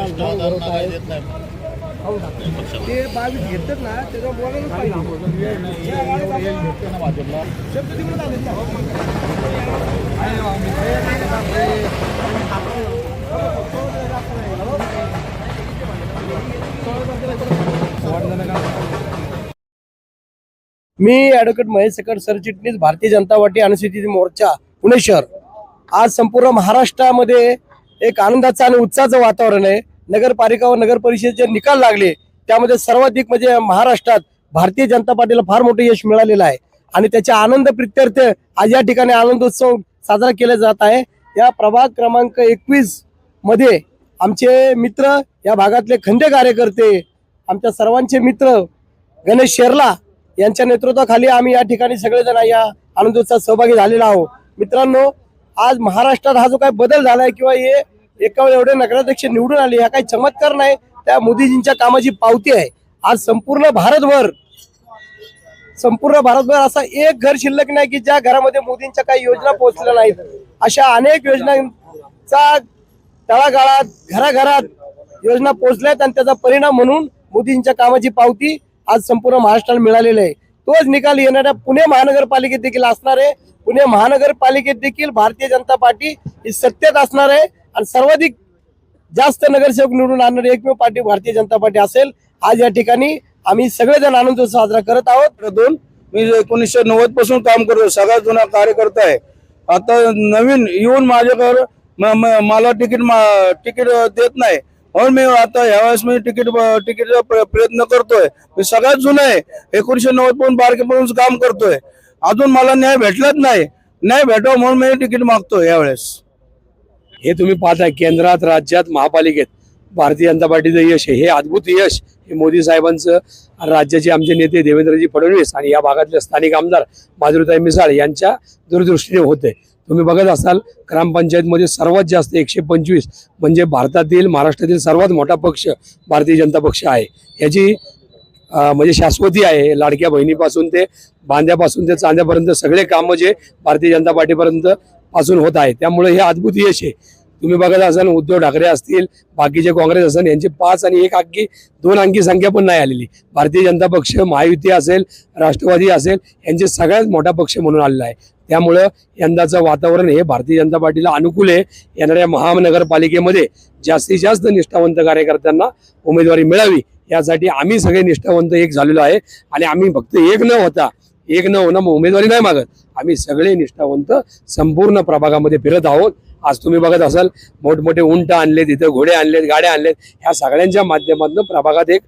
ते 22 घेतात ना त्याचा बोलायला पाहिजे शब्द तिकडे आलेत ना. मी ॲडव्होकेट महेश सकट सरचिटणीस भारतीय जनता पार्टी अनुसूचित मोर्चा पुणे शहर. आज संपूर्ण महाराष्ट्रामध्ये एक आनंदाचं आणि उत्साहाचं वातावरण आहे. नगरपालिका व नगर परिषदेचे निकाल लागले त्यामध्ये सर्वाधिक म्हणजे महाराष्ट्रात भारतीय जनता पार्टीला फार मोठे यश मिळालेलं आहे आणि त्याच्या आनंद प्रित्यर्थ आज या ठिकाणी आनंदोत्सव साजरा केला जात आहे. या प्रभाग क्रमांक 21 मध्ये आमचे मित्र या भागातले खंदे कार्यकर्ते आमच्या सर्वांचे मित्र गणेश शेरला यांच्या नेतृत्वाखाली आम्ही या ठिकाणी सगळेजण या आनंदोत्सवात सहभागी झालेलो आहोत. मित्रांनो, आज महाराष्ट्रात हा जो काही बदल झालाय किंवा हे एका वेळी एवढे नगराध्यक्ष निवडून आले हा काही चमत्कार नाही, त्या मोदीजींच्या कामाची पावती आहे. आज संपूर्ण भारतभर असा एक घर शिल्लक नाही की ज्या घरामध्ये मोदींच्या काही योजना पोहोचल्या नाहीत. अशा अनेक योजनांचा तळागाळात घराघरात योजना पोहोचल्यात आणि त्याचा परिणाम म्हणून मोदींच्या कामाची पावती आज संपूर्ण महाराष्ट्राला मिळालेला आहे. तोच निकाल येणाऱ्या पुणे महानगरपालिकेत देखील असणार आहे. पुणे महानगरपालिकेत देखील भारतीय जनता पार्टी ही सत्तेत असणार आहे आणि सर्वाधिक जास्त नगरसेवक निवडून आणणारी एकमेव पार्टी भारतीय जनता पार्टी असेल. आज या ठिकाणी आम्ही सगळेजण आनंदोत्सव साजरा करत आहोत. मी 1990 पासून काम करतो, सगळ्यात जुना कार्यकर्ता आहे. आता नवीन येऊन माझ्याकडे मला तिकीट देत नाही म्हणून मी आता यावेळेस मी तिकीटचा प्रयत्न करतोय. मी सगळ्यात जुना आहे, 1990 पासून बारकेपासून काम करतोय. अजून मला न्याय भेटलाच नाही भेटावं म्हणून मी तिकीट मागतोय यावेळेस. हे तुम्ही पाहताय केंद्रात राज्यात महापालिकेत भारतीय जनता पार्टीचं यश आहे. हे अद्भुत यश हे मोदी साहेबांचं, राज्याचे आमचे नेते देवेंद्रजी फडणवीस आणि या भागातले स्थानिक आमदार माधुरीताई मिसाळ यांच्या दूरदृष्टीने होते. तुम्ही बघत असाल ग्रामपंचायतमध्ये सर्वात जास्त 125 म्हणजे भारतातील महाराष्ट्रातील सर्वात मोठा पक्ष भारतीय जनता पक्ष आहे. याची म्हणजे शाश्वती आहे. लाडक्या बहिणीपासून ते बांध्यापासून ते चांद्यापर्यंत सगळे कामं जे भारतीय जनता पार्टीपर्यंत पासून होत आहे. त्यामुळे हे अद्भुत यश आहे. तुम्ही बघत असाल उद्धव ठाकरे असतील, बाकीचे काँग्रेस असेल, यांची 5 आणि 2 अंकी संख्या पण नाही आलेली. भारतीय जनता पक्ष, महायुती असेल, राष्ट्रवादी असेल, यांचे सगळ्यात मोठा पक्ष म्हणून आलेला आहे. त्यामुळं यंदाचं वातावरण हे भारतीय जनता पार्टीला अनुकूल आहे. येणाऱ्या महानगरपालिकेमध्ये जास्तीत जास्त निष्ठावंत कार्यकर्त्यांना उमेदवारी मिळावी यासाठी आम्ही सगळे निष्ठावंत एक झालेलो आहे आणि आम्ही फक्त एक न होणं उमेदवारी नाही मागत. आम्ही सगळे निष्ठावंत संपूर्ण प्रभागामध्ये फिरत आहोत. आज तुम्ही बघत असाल मोठमोठे उंट आणलेत, इथं घोडे आणलेत, गाड्या आणलेत. ह्या सगळ्यांच्या माध्यमातून प्रभागात एक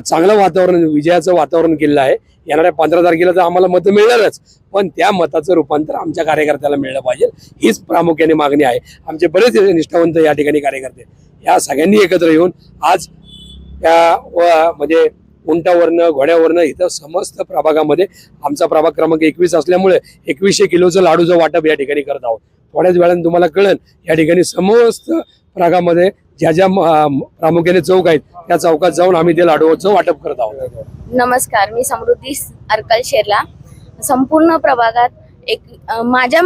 चांगलं वातावरण, विजयाचं वातावरण केलेलं आहे. येणाऱ्या 15 तारखेला तर आम्हाला मतं मिळणारच, पण त्या मताचं रूपांतर आमच्या कार्यकर्त्याला मिळलं पाहिजे हीच प्रामुख्याने मागणी आहे. आमचे बरेच निष्ठावंत या ठिकाणी कार्यकर्ते या सगळ्यांनी एकत्र येऊन आज त्या म्हणजे उंटावरनं, घोड्यावरनं इथं समस्त प्रभागामध्ये आमचा प्रभाग क्रमांक 21 असल्यामुळे 2100 किलोचं लाडूचं वाटप या ठिकाणी करत आहोत. थोड्याच वेळाने तुम्हाला कळेल या ठिकाणी समस्त प्रभागामध्ये ज्या प्रामुख्याने चौक आहेत त्या चौकात जाऊन आम्ही ते लाडूचं वाटप करत आहोत. नमस्कार, मी समृद्धी अर्कल शेरला. संपूर्ण प्रभागात माझ्या